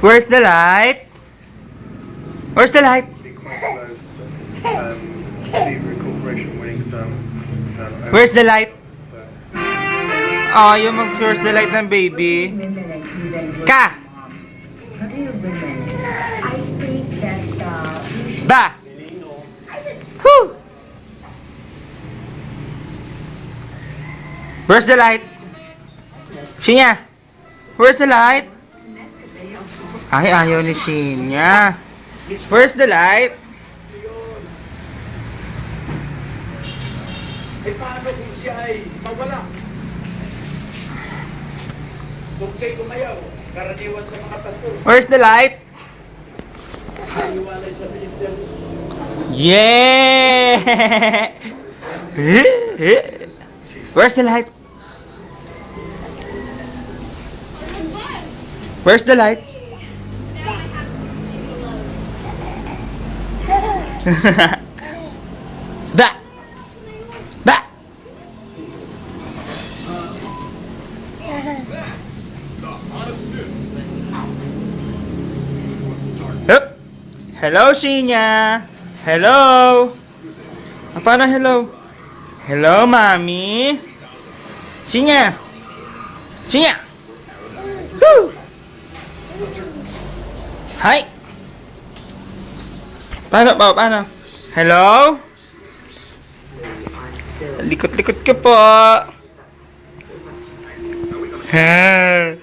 Where's the light? Where's the light? Where's the light? Oh, yung mag-where's the light ng baby. Ka! Ba! Whew! Where's the light? Shinya! Where's the light? Ay, ayaw ni Shinya. Where's the light? Eh, paano kung siya ay mawala? Kung siya'y kumayaw, karaniwan sa mga pastor, Where's the light? naniwalay sa minister. Yeah! Where's the light? Where's the light? Da! Da! Hup! Hello, Shinya! Hello! Paano hello? Hello, Mommy! Shinya! Shinya! Woo! Hi! Paano? Hello? Likot-likot ka po. Ha.